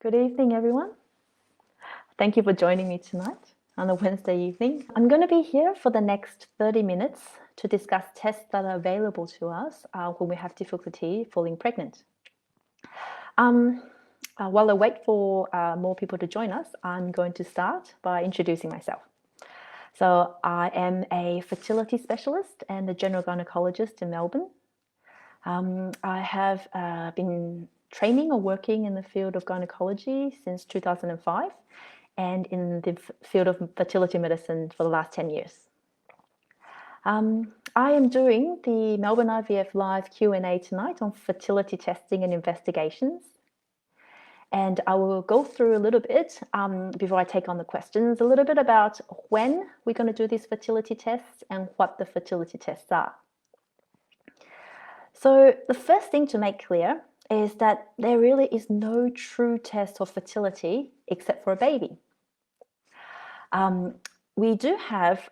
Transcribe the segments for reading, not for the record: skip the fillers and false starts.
Good evening, everyone. Thank you for joining me tonight on a Wednesday evening. I'm going to be here for the next 30 minutes to discuss tests that are available to us when we have difficulty falling pregnant. While I wait for more people to join us, I'm going to start by introducing myself. So I am a fertility specialist and a general gynecologist in Melbourne. I have been training or working in the field of gynecology since 2005 and in the field of fertility medicine for the last 10 years. I am doing the Melbourne IVF live Q&A tonight on fertility testing and investigations. And I will go through a little bit, before I take on the questions, a little bit about when we're going to do these fertility tests and what the fertility tests are. So the first thing to make clear is that there really is no true test of fertility except for a baby. We do have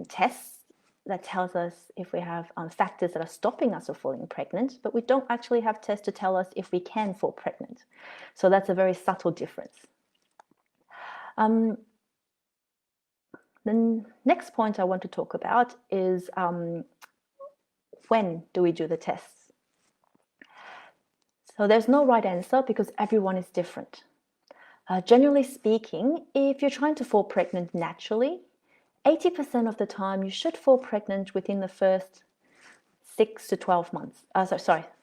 tests that tells us if we have factors that are stopping us from falling pregnant, but we don't actually have tests to tell us if we can fall pregnant. So that's a very subtle difference. The next point I want to talk about is when do we do the tests? So there's no right answer because everyone is different. Generally speaking, if you're trying to fall pregnant naturally, 80% of the time you should fall pregnant within the first 6 to 12 months.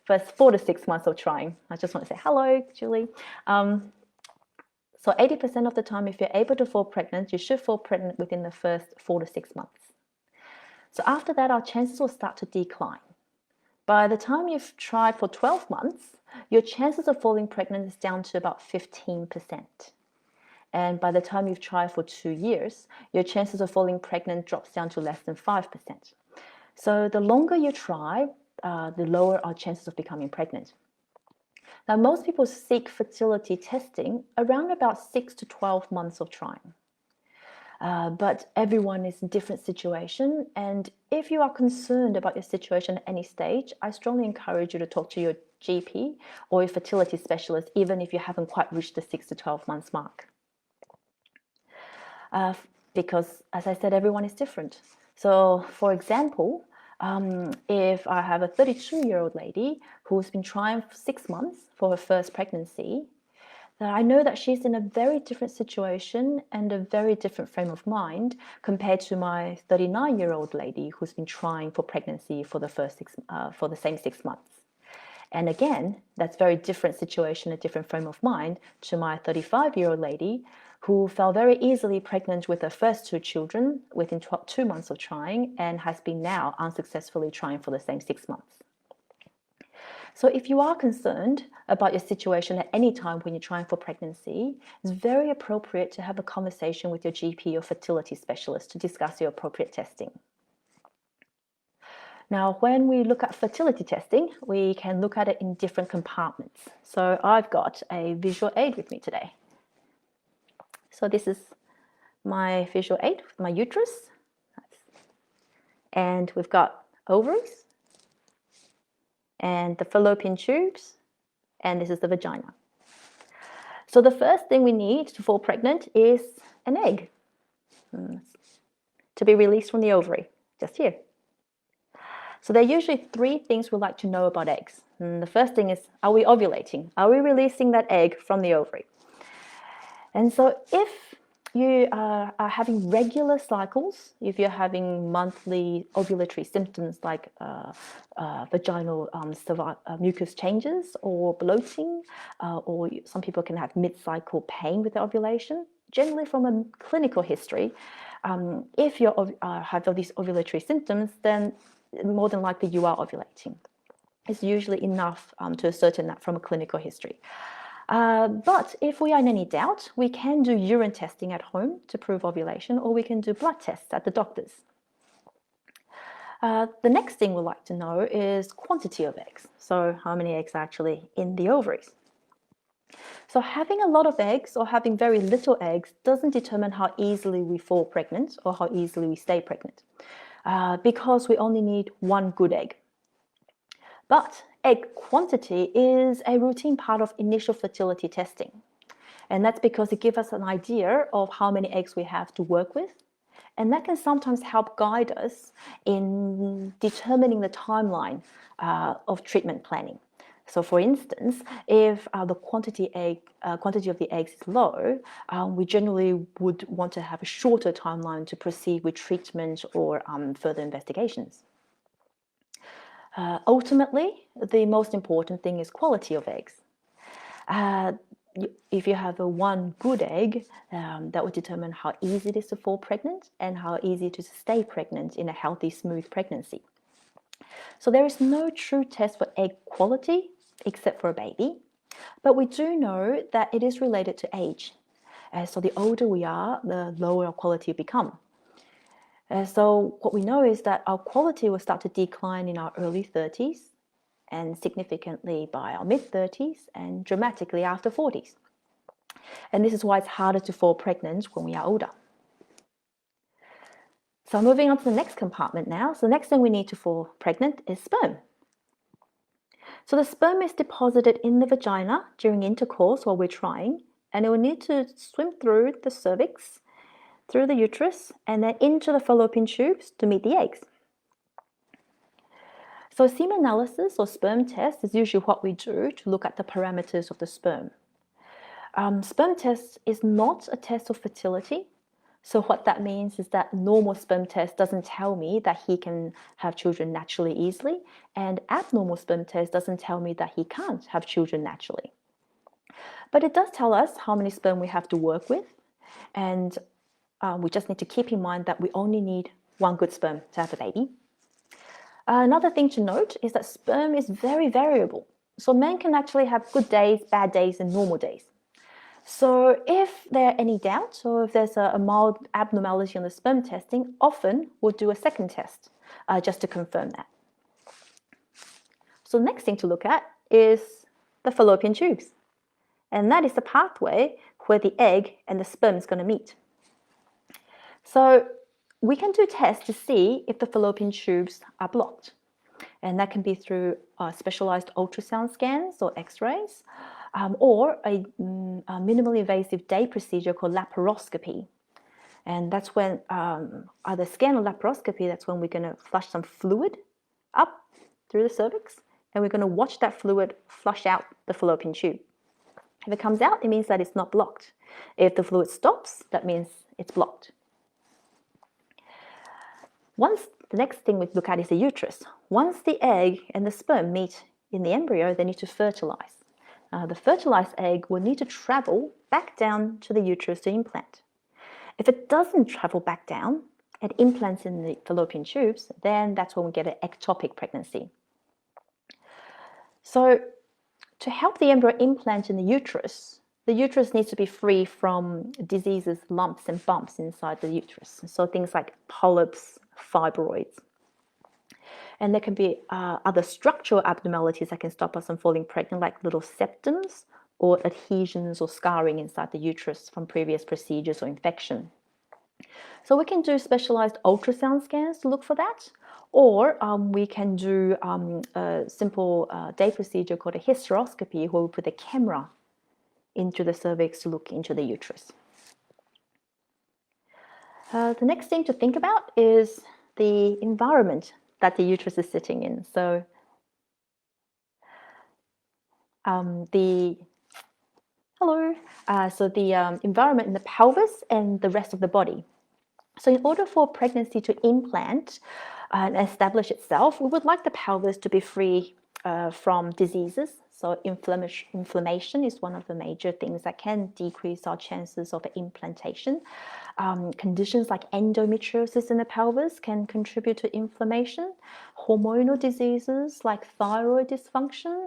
First 4 to 6 months of trying. I just want to say hello, Julie. So 80% of the time, if you're able to fall pregnant, you should fall pregnant within the first 4 to 6 months. So after that, our chances will start to decline. By the time you've tried for 12 months, your chances of falling pregnant is down to about 15%. And by the time you've tried for 2 years, your chances of falling pregnant drops down to less than 5%. So the longer you try, the lower our chances of becoming pregnant. Now, most people seek fertility testing around about 6 to 12 months of trying. But everyone is in a different situation. And if you are concerned about your situation at any stage, I strongly encourage you to talk to your GP or your fertility specialist, even if you haven't quite reached the 6 to 12 months mark. Because, as I said, everyone is different. So, for example, if I have a 32-year-old lady who's been trying for 6 months for her first pregnancy, I know that she's in a very different situation and a very different frame of mind compared to my 39-year-old lady who's been trying for pregnancy for the same 6 months. And again, that's very different situation, a different frame of mind to my 35-year-old lady who fell very easily pregnant with her first 2 children within 2 months of trying and has been now unsuccessfully trying for the same 6 months. So if you are concerned about your situation at any time when you're trying for pregnancy, it's very appropriate to have a conversation with your GP or fertility specialist to discuss your appropriate testing. Now, when we look at fertility testing, we can look at it in different compartments. So I've got a visual aid with me today. So this is my visual aid, my uterus. And we've got ovaries and the fallopian tubes, and this is the vagina. So the first thing we need to fall pregnant is an egg to be released from the ovary, just here. So there are usually 3 things we like to know about eggs. And the first thing is, are we ovulating? Are we releasing that egg from the ovary? And so if you are having regular cycles, if you're having monthly ovulatory symptoms like vaginal mucus changes or bloating, or some people can have mid-cycle pain with the ovulation, generally from a clinical history, if you have these ovulatory symptoms, then more than likely you are ovulating. It's usually enough to ascertain that from a clinical history. But if we are in any doubt, we can do urine testing at home to prove ovulation, or we can do blood tests at the doctor's. The next thing we like to know is quantity of eggs. So how many eggs are actually in the ovaries? So having a lot of eggs or having very little eggs doesn't determine how easily we fall pregnant or how easily we stay pregnant, because we only need 1 good egg. But egg quantity is a routine part of initial fertility testing. And that's because it gives us an idea of how many eggs we have to work with. And that can sometimes help guide us in determining the timeline of treatment planning. So for instance, if the quantity of the eggs is low, we generally would want to have a shorter timeline to proceed with treatment or further investigations. Ultimately, the most important thing is quality of eggs. If you have one good egg, that would determine how easy it is to fall pregnant and how easy it is to stay pregnant in a healthy, smooth pregnancy. So there is no true test for egg quality except for a baby, but we do know that it is related to age. So the older we are, the lower our quality will become. So what we know is that our quality will start to decline in our early 30s, and significantly by our mid-30s, and dramatically after 40s. And this is why it's harder to fall pregnant when we are older. So moving on to the next compartment now. So the next thing we need to fall pregnant is sperm. So the sperm is deposited in the vagina during intercourse while we're trying, and it will need to swim through the cervix, through the uterus, and then into the fallopian tubes to meet the eggs. So semen analysis or sperm test is usually what we do to look at the parameters of the sperm. Sperm test is not a test of fertility. So what that means is that normal sperm test doesn't tell me that he can have children naturally easily, and abnormal sperm test doesn't tell me that he can't have children naturally. But it does tell us how many sperm we have to work with, and we just need to keep in mind that we only need one good sperm to have a baby. Another thing to note is that sperm is very variable. So men can actually have good days, bad days, and normal days. So if there are any doubts or if there's a mild abnormality on the sperm testing, often we'll do a second test just to confirm that. So the next thing to look at is the fallopian tubes. And that is the pathway where the egg and the sperm is going to meet. So we can do tests to see if the fallopian tubes are blocked. And that can be through specialized ultrasound scans or x-rays, or a minimally invasive day procedure called laparoscopy. And that's when, either scan or laparoscopy, that's when we're going to flush some fluid up through the cervix, and we're going to watch that fluid flush out the fallopian tube. If it comes out, it means that it's not blocked. If the fluid stops, that means it's blocked. The next thing we look at is the uterus. Once the egg and the sperm meet in the embryo, they need to fertilize. The fertilized egg will need to travel back down to the uterus to implant. If it doesn't travel back down and implants in the fallopian tubes, then that's when we get an ectopic pregnancy. So to help the embryo implant in the uterus needs to be free from diseases, lumps and bumps inside the uterus. So things like polyps, fibroids. And there can be other structural abnormalities that can stop us from falling pregnant, like little septums or adhesions or scarring inside the uterus from previous procedures or infection. So we can do specialized ultrasound scans to look for that, or we can do a simple day procedure called a hysteroscopy, where we put a camera into the cervix to look into the uterus. The next thing to think about is the environment that the uterus is sitting in. So the environment in the pelvis and the rest of the body. So in order for pregnancy to implant and establish itself, we would like the pelvis to be free from diseases. So inflammation is one of the major things that can decrease our chances of implantation. Conditions like endometriosis in the pelvis can contribute to inflammation. Hormonal diseases like thyroid dysfunction,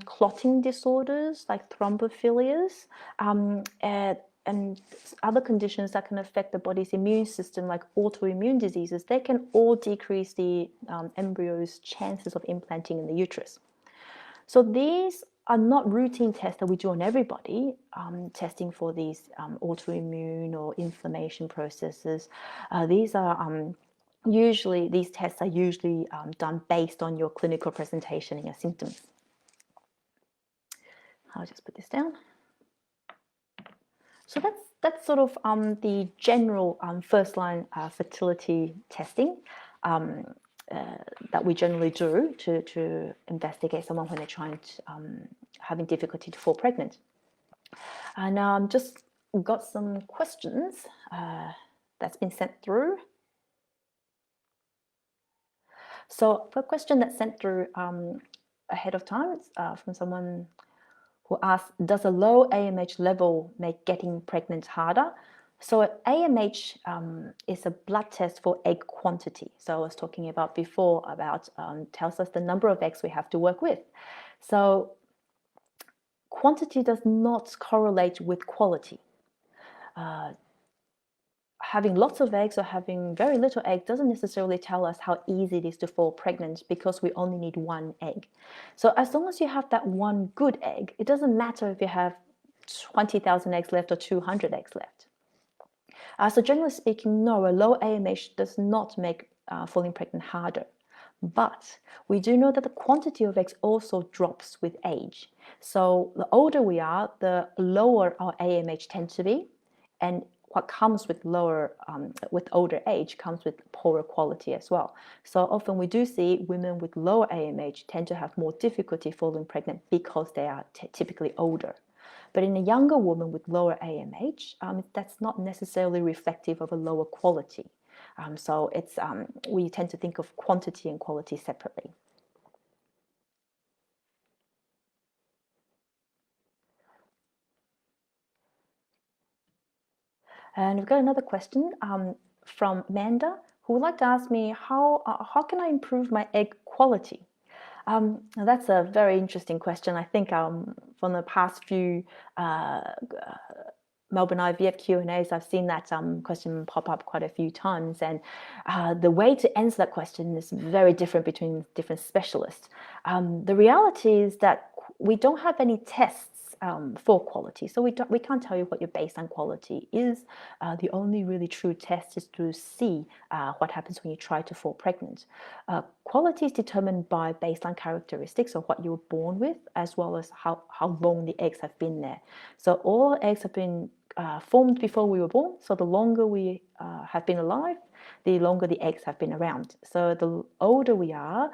clotting disorders like thrombophilias, and other conditions that can affect the body's immune system, like autoimmune diseases, they can all decrease the embryo's chances of implanting in the uterus. So these are not routine tests that we do on everybody, testing for these autoimmune or inflammation processes. These tests are usually done based on your clinical presentation and your symptoms. I'll just put this down. So that's sort of the general first-line fertility testing that we generally do to investigate someone when they're trying to, having difficulty to fall pregnant. And just got some questions that's been sent through. So the question that's sent through ahead of time from someone who asked, does a low AMH level make getting pregnant harder? So AMH is a blood test for egg quantity. So I was talking about before about tells us the number of eggs we have to work with. So quantity does not correlate with quality. Having lots of eggs or having very little egg doesn't necessarily tell us how easy it is to fall pregnant, because we only need one egg. So as long as you have that one good egg, it doesn't matter if you have 20,000 eggs left or 200 eggs left. So generally speaking, no, a low AMH does not make falling pregnant harder. But we do know that the quantity of eggs also drops with age. So the older we are, the lower our AMH tends to be, and what comes with with older age comes with poorer quality as well. So often we do see women with lower AMH tend to have more difficulty falling pregnant because they are typically older. But in a younger woman with lower AMH, that's not necessarily reflective of a lower quality. So it's we tend to think of quantity and quality separately. And we've got another question from Amanda, who would like to ask me how can I improve my egg quality? That's a very interesting question. I think from the past few Melbourne IVF Q&As, I've seen that question pop up quite a few times, and the way to answer that question is very different between different specialists. The reality is that we don't have any tests for quality, so we can't tell you what your baseline quality is. The only really true test is to see what happens when you try to fall pregnant. Quality is determined by baseline characteristics of what you were born with, as well as how long the eggs have been there. So all eggs have been formed before we were born, so the longer we have been alive, the longer the eggs have been around. So the older we are,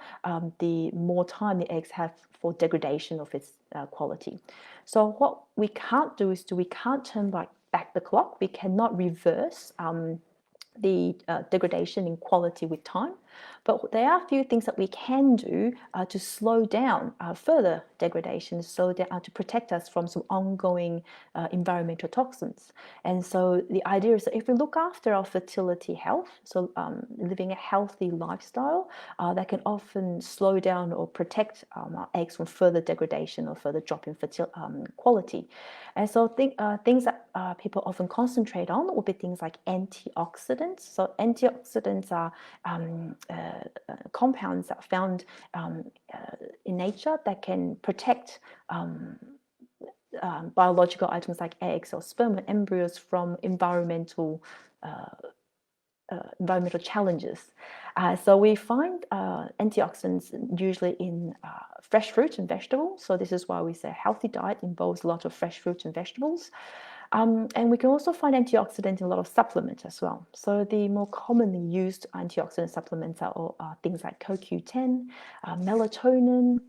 the more time the eggs have for degradation of its quality. So what we can't do is we can't turn back the clock. We cannot reverse the degradation in quality with time, but there are a few things that we can do to slow down further degradation, to protect us from some ongoing environmental toxins. And so the idea is that if we look after our fertility health, so living a healthy lifestyle, that can often slow down or protect our eggs from further degradation or further drop in quality. And so things that people often concentrate on will be things like antioxidants. So antioxidants are compounds that are found in nature that can protect biological items like eggs or sperm and embryos from environmental challenges. So we find antioxidants usually in fresh fruit and vegetables. So this is why we say a healthy diet involves a lot of fresh fruit and vegetables. And we can also find antioxidants in a lot of supplements as well. So the more commonly used antioxidant supplements are things like CoQ10, melatonin,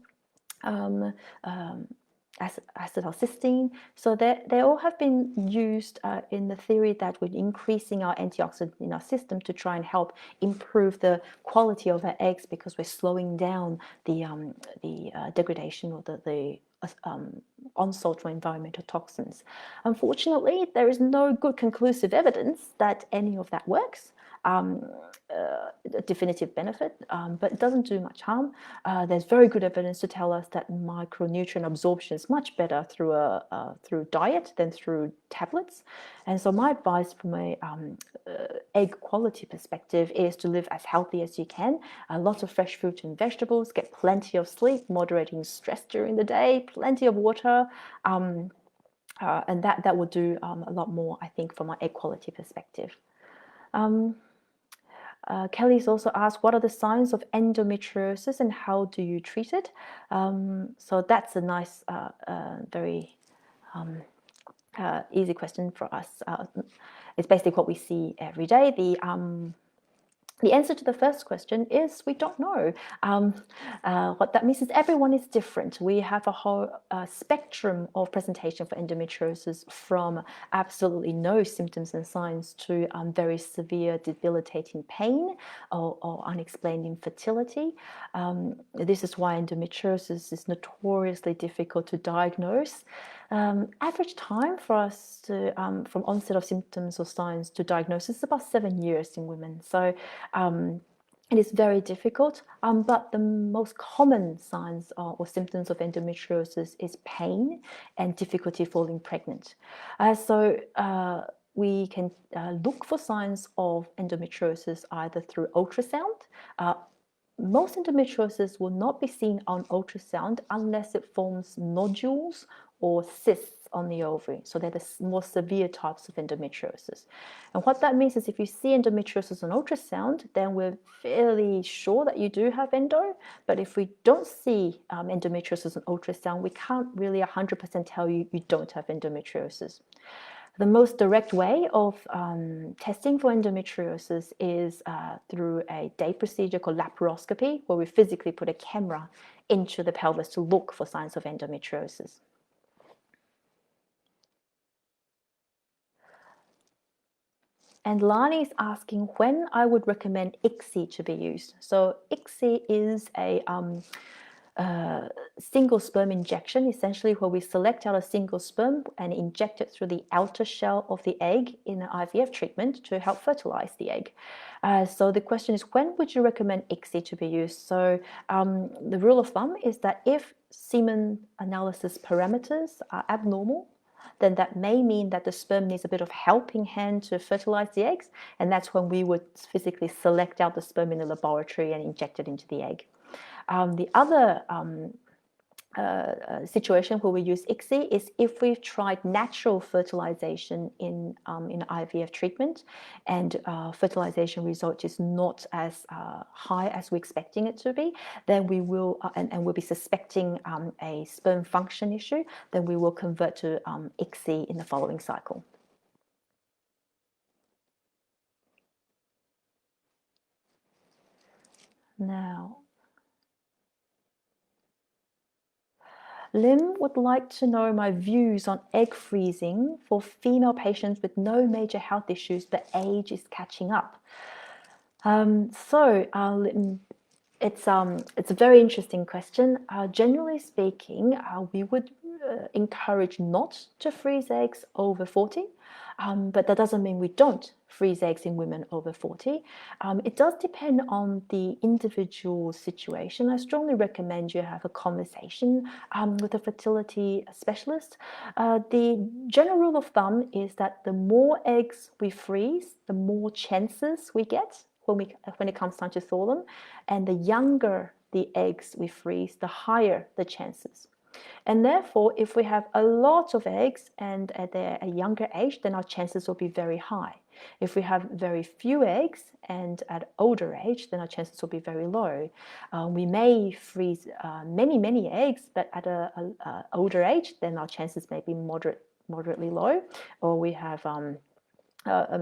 acetylcysteine. So they all have been used in the theory that we're increasing our antioxidant in our system to try and help improve the quality of our eggs, because we're slowing down the degradation or the onslaught from environmental toxins. Unfortunately, there is no good conclusive evidence that any of that works. A definitive benefit, but it doesn't do much harm. There's very good evidence to tell us that micronutrient absorption is much better through diet than through tablets. And so my advice from a egg quality perspective is to live as healthy as you can. Lots of fresh fruit and vegetables, get plenty of sleep, moderating stress during the day, plenty of water, and that will do a lot more, I think, from an egg quality perspective. Kelly's also asked, what are the signs of endometriosis and how do you treat it? So that's a nice, very easy question for us. It's basically what we see every day. The answer to the first question is we don't know. What that means is everyone is different. We have a whole spectrum of presentation for endometriosis, from absolutely no symptoms and signs to very severe debilitating pain or unexplained infertility. This is why endometriosis is notoriously difficult to diagnose. Average time for us to, from onset of symptoms or signs to diagnosis is about 7 years in women. So it is very difficult, but the most common signs or symptoms of endometriosis is pain and difficulty falling pregnant. We can look for signs of endometriosis either through ultrasound. Most endometriosis will not be seen on ultrasound unless it forms nodules or cysts on the ovary. So they're the more severe types of endometriosis. And what that means is if you see endometriosis on ultrasound, then we're fairly sure that you do have endo. But if we don't see endometriosis on ultrasound, we can't really 100% tell you you don't have endometriosis. The most direct way of testing for endometriosis is through a day procedure called laparoscopy, where we physically put a camera into the pelvis to look for signs of endometriosis. And Lani is asking when I would recommend ICSI to be used. So ICSI is a single sperm injection, essentially where we select out a single sperm and inject it through the outer shell of the egg in an IVF treatment to help fertilize the egg. So the question is, when would you recommend ICSI to be used? So the rule of thumb is that if semen analysis parameters are abnormal, then that may mean that the sperm needs a bit of helping hand to fertilize the eggs, and that's when we would physically select out the sperm in the laboratory and inject it into the egg. The other situation where we use ICSI is if we've tried natural fertilization in IVF treatment and fertilization result is not as high as we're expecting it to be, then we will, and we'll be suspecting a sperm function issue, then we will convert to ICSI in the following cycle. Now, Lim would like to know my views on egg freezing for female patients with no major health issues, but age is catching up. Lim, it's a very interesting question. Generally speaking, we would encourage not to freeze eggs over 40, but that doesn't mean we don't freeze eggs in women over 40. It does depend on the individual situation. I strongly recommend you have a conversation with a fertility specialist. The general rule of thumb is that the more eggs we freeze, the more chances we get when it comes time to thaw them, and the younger the eggs we freeze, the higher the chances. And therefore, if we have a lot of eggs and at a younger age, then our chances will be very high. If we have very few eggs and at older age, then our chances will be very low. We may freeze many eggs, but at an older age, then our chances may be moderately low. Or we have a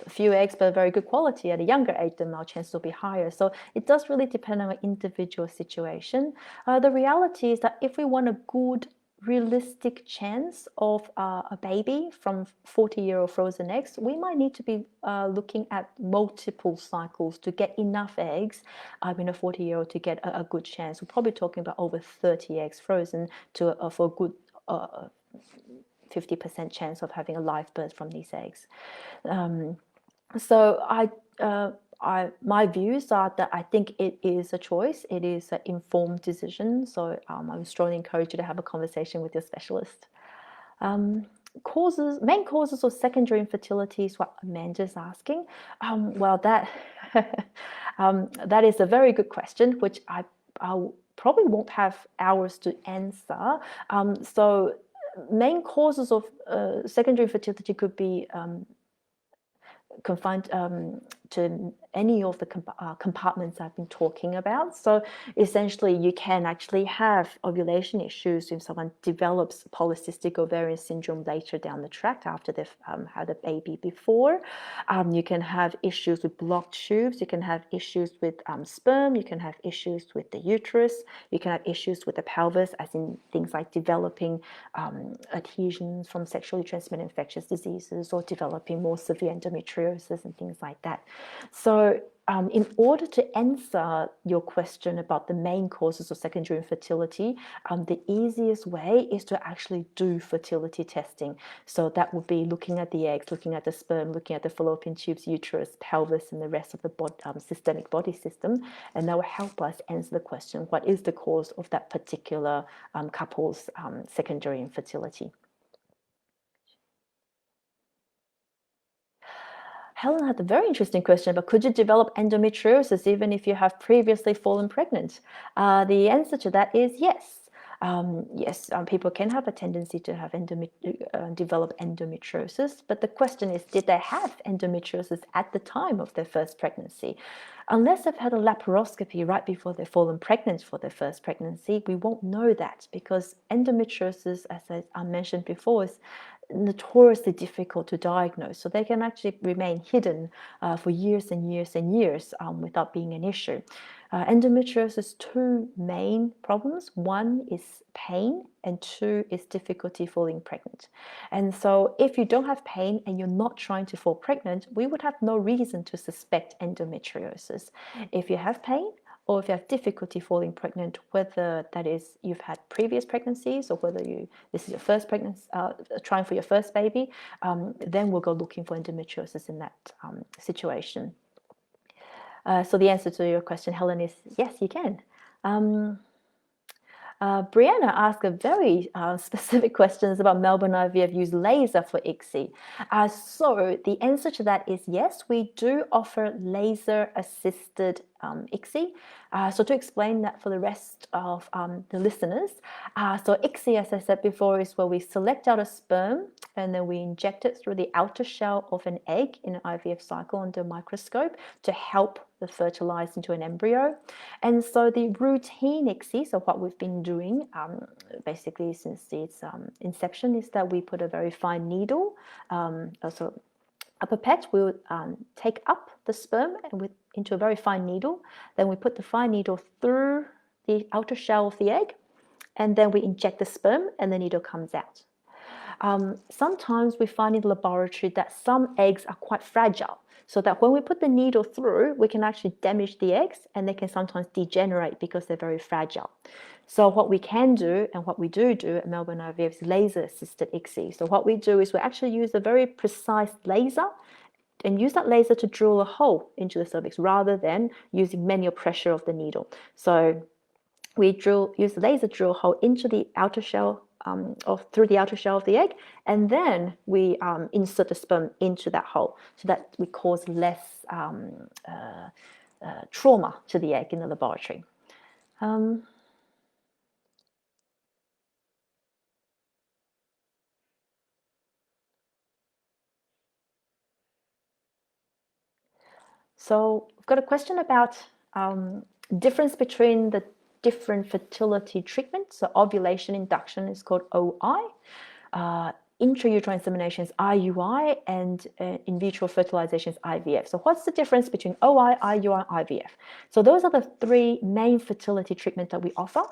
few eggs but very good quality at a younger age, then our chances will be higher. So it does really depend on an individual situation. The reality is that if we want a good realistic chance of a baby from 40-year-old frozen eggs, we might need to be looking at multiple cycles to get enough eggs in a 40-year-old to get a good chance. We're probably talking about over 30 eggs frozen for a good 50% chance of having a live birth from these eggs. My views are that I think it is a choice. It is an informed decision. So I would strongly encourage you to have a conversation with your specialist. Main causes of secondary infertility is what Amanda's asking. Well, that is a very good question, which I probably won't have hours to answer. Main causes of secondary infertility could be confined to any of the compartments I've been talking about. So essentially, you can actually have ovulation issues if someone develops polycystic ovarian syndrome later down the track after they've had a baby before. You can have issues with blocked tubes. You can have issues with sperm. You can have issues with the uterus. You can have issues with the pelvis, as in things like developing adhesions from sexually transmitted infectious diseases, or developing more severe endometriosis and things like that. So in order to answer your question about the main causes of secondary infertility, the easiest way is to actually do fertility testing. So that would be looking at the eggs, looking at the sperm, looking at the fallopian tubes, uterus, pelvis, and the rest of the systemic body system. And that will help us answer the question, what is the cause of that particular couple's secondary infertility? Helen had a very interesting question, but could you develop endometriosis even if you have previously fallen pregnant? The answer to that is yes. Yes, people can have a tendency to have develop endometriosis, but the question is, did they have endometriosis at the time of their first pregnancy? Unless they've had a laparoscopy right before they've fallen pregnant for their first pregnancy, we won't know that, because endometriosis, as I mentioned before, is notoriously difficult to diagnose. So they can actually remain hidden for years and years and years without being an issue. Endometriosis, two main problems. One is pain, and two is difficulty falling pregnant. And so if you don't have pain and you're not trying to fall pregnant, we would have no reason to suspect endometriosis. If you have pain, or if you have difficulty falling pregnant, whether that is you've had previous pregnancies, or whether this is your first pregnancy, trying for your first baby, then we'll go looking for endometriosis in that situation. So the answer to your question, Helen, is yes, you can. Brianna asked a very specific questions about Melbourne IVF use laser for ICSI. So the answer to that is yes, we do offer laser-assisted ICSI. So to explain that for the rest of the listeners, so ICSI, as I said before, is where we select out a sperm and then we inject it through the outer shell of an egg in an IVF cycle under a microscope to help the fertilize into an embryo. And so the routine ICSI, so what we've been doing basically since its inception, is that we put a very fine needle, so a pipette will take up the sperm and into a very fine needle. Then we put the fine needle through the outer shell of the egg, and then we inject the sperm and the needle comes out. Sometimes we find in the laboratory that some eggs are quite fragile, so that when we put the needle through, we can actually damage the eggs, and they can sometimes degenerate because they're very fragile. So what we can do, and what we do at Melbourne IVF, is laser-assisted ICSI. So what we do is we actually use a very precise laser and use that laser to drill a hole into the cervix rather than using manual pressure of the needle. So we use the laser drill hole into the outer shell through the outer shell of the egg, and then we insert the sperm into that hole so that we cause less trauma to the egg in the laboratory. So we've got a question about difference between the different fertility treatments. So ovulation induction is called OI. Intrauterine insemination is IUI, and in vitro fertilization is IVF. So what's the difference between OI, IUI, and IVF? So those are the three main fertility treatments that we offer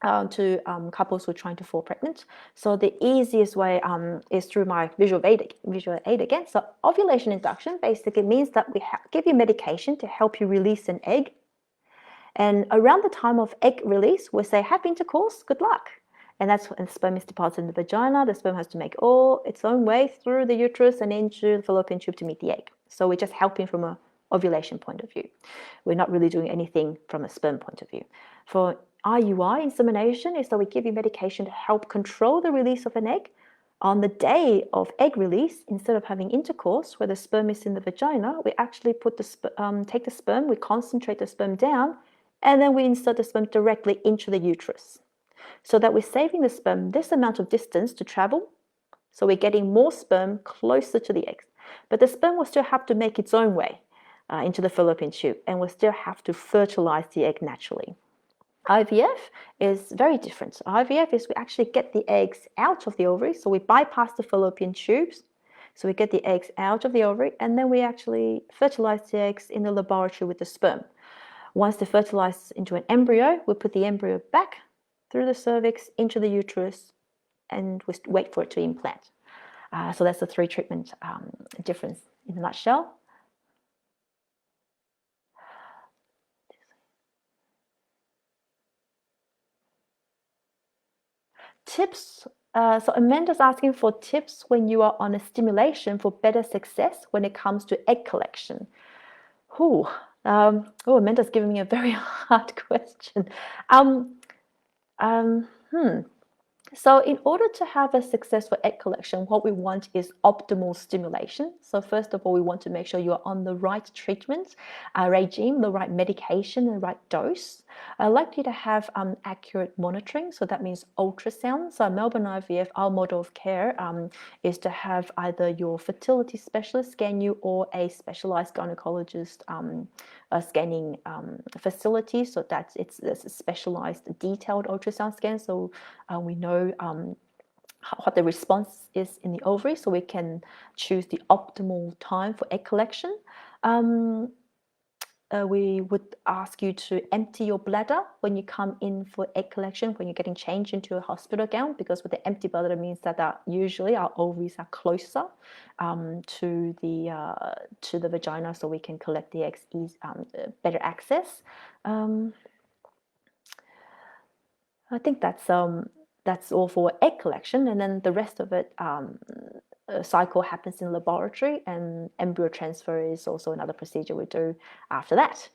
to couples who are trying to fall pregnant. So the easiest way is through my visual aid again. So ovulation induction basically means that we give you medication to help you release an egg. And around the time of egg release, we say, have intercourse, good luck. And that's when sperm is deposited in the vagina. The sperm has to make all its own way through the uterus and into the fallopian tube to meet the egg. So we're just helping from an ovulation point of view. We're not really doing anything from a sperm point of view. For IUI, insemination, is that we give you medication to help control the release of an egg. On the day of egg release, instead of having intercourse where the sperm is in the vagina, we actually take the sperm, we concentrate the sperm down, and then we insert the sperm directly into the uterus, so that we're saving the sperm this amount of distance to travel. So we're getting more sperm closer to the eggs. But the sperm will still have to make its own way. into the fallopian tube, and we still have to fertilize the egg naturally. IVF is very different. IVF is we actually get the eggs out of the ovary, so we bypass the fallopian tubes. So we get the eggs out of the ovary, and then we actually fertilize the eggs in the laboratory with the sperm. Once they're fertilized into an embryo, we put the embryo back through the cervix into the uterus, and we wait for it to implant. So that's the 3 treatment difference in a nutshell. Tips. So Amanda's asking for tips when you are on a stimulation for better success when it comes to egg collection. Amanda's giving me a very hard question. So in order to have a successful egg collection, what we want is optimal stimulation. So first of all, we want to make sure you're on the right treatment regime, the right medication, the right dose. Likely to have accurate monitoring. So that means ultrasound. So Melbourne IVF, our model of care is to have either your fertility specialist scan you or a specialized gynecologist scanning facility. So that's it's a specialized detailed ultrasound scan. So we know what the response is in the ovary, so we can choose the optimal time for egg collection. We would ask you to empty your bladder when you come in for egg collection, when you're getting changed into a hospital gown, because with the empty bladder means that usually our ovaries are closer to the vagina, so we can collect the eggs better access. I think that's all for egg collection, and then the rest of it, cycle happens in laboratory, and embryo transfer is also another procedure we do after that.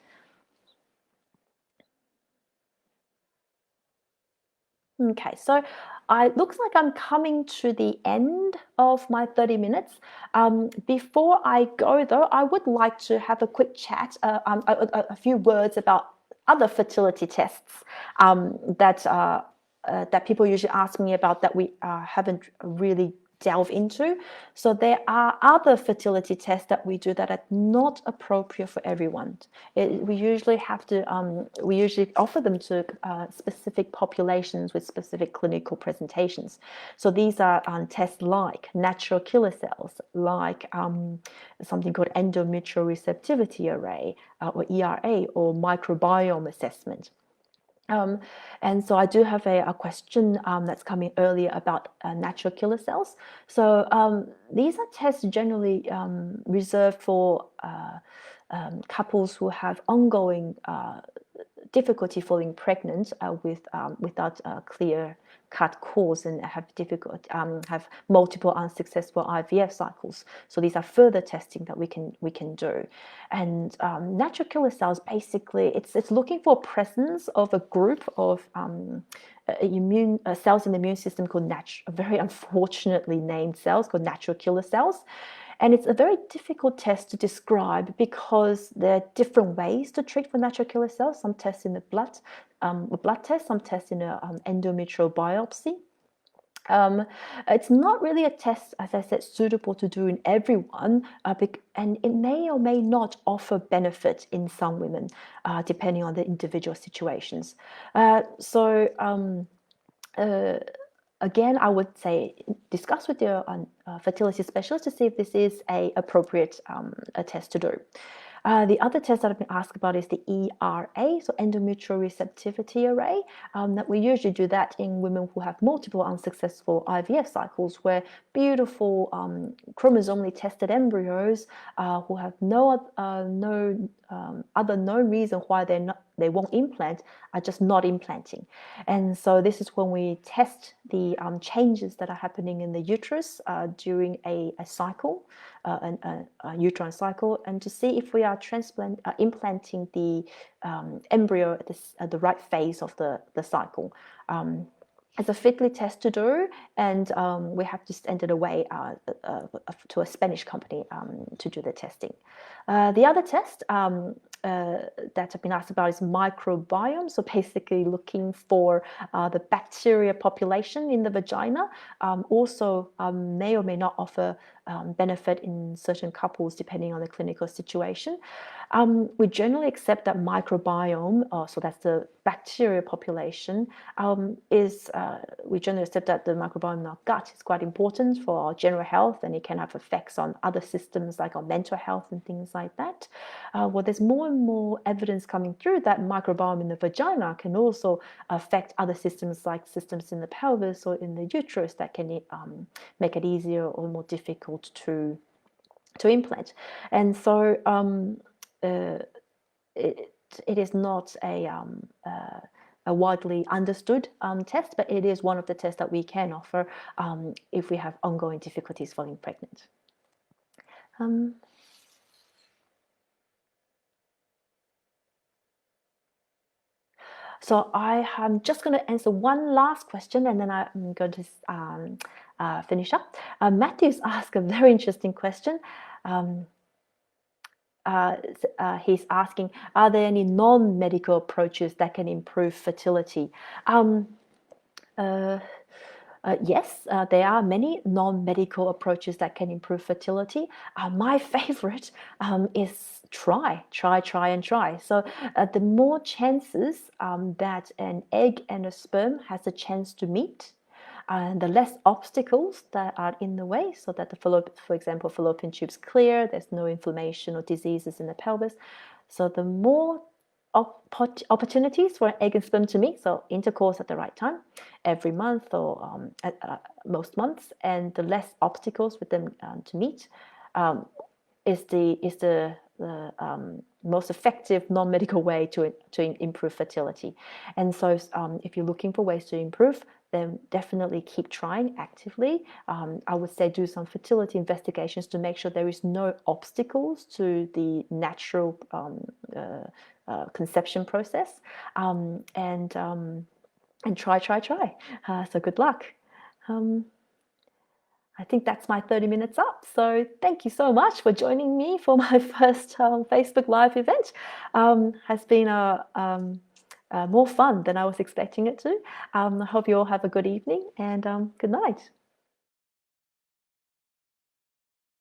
Okay, so it looks like I'm coming to the end of my 30 minutes. Before I go, though, I would like to have a quick chat, a few words about other fertility tests that people usually ask me about that we haven't really delve into. So there are other fertility tests that we do that are not appropriate for everyone. We usually offer them to specific populations with specific clinical presentations. So these are tests like natural killer cells, like something called endometrial receptivity array, or ERA, or microbiome assessment. And so I do have a question that's coming earlier about natural killer cells. So these are tests generally reserved for couples who have ongoing difficulty falling pregnant without a clear-cut cause, and have multiple unsuccessful IVF cycles. So these are further testing that we can do. And natural killer cells, basically, it's looking for presence of a group of immune cells in the immune system called very unfortunately named cells called natural killer cells. And it's a very difficult test to describe because there are different ways to treat for natural killer cells. Some tests in the blood, test, some tests in an endometrial biopsy. It's not really a test, as I said, suitable to do in everyone, and it may or may not offer benefit in some women, depending on the individual situations. Again, I would say discuss with your fertility specialist to see if this is a appropriate a test to do. The other test that I've been asked about is the ERA, so endometrial receptivity array. That we usually do that in women who have multiple unsuccessful IVF cycles, where beautiful chromosomally tested embryos who have no other known reason why they won't implant are just not implanting. And so this is when we test the changes that are happening in the uterus during a cycle, a uterine cycle, and to see if we are implanting the embryo at the right phase of the cycle. It's a fiddly test to do, and we have to send it away to a Spanish company to do the testing. The other test that I've been asked about is microbiome, so basically looking for the bacteria population in the vagina. Also may or may not offer benefit in certain couples depending on the clinical situation. We generally accept that microbiome, so that's the bacteria population, we generally accept that the microbiome in our gut is quite important for our general health, and it can have effects on other systems like our mental health and things like that. Well, there's more and more evidence coming through that microbiome in the vagina can also affect other systems like systems in the pelvis or in the uterus that can make it easier or more difficult to implant. And so it is not a widely understood test, but it is one of the tests that we can offer if we have ongoing difficulties falling pregnant. So I am just going to answer one last question, and then I'm going to finish up. Matthew's asked a very interesting question. He's asking, are there any non-medical approaches that can improve fertility? Yes, there are many non-medical approaches that can improve fertility. My favorite is try. So the more chances that an egg and a sperm has a chance to meet, and the less obstacles that are in the way, so that for example, fallopian tube's clear, there's no inflammation or diseases in the pelvis. So the more opportunities for an egg and sperm to meet, so intercourse at the right time, every month or most months, and the less obstacles with them to meet, is the most effective non-medical way to improve fertility. And so if you're looking for ways to improve, then definitely keep trying actively. I would say do some fertility investigations to make sure there is no obstacles to the natural conception process, and try. So good luck. I think that's my 30 minutes up. So thank you so much for joining me for my first Facebook Live event. Has been more fun than I was expecting it to. I hope you all have a good evening, and good night.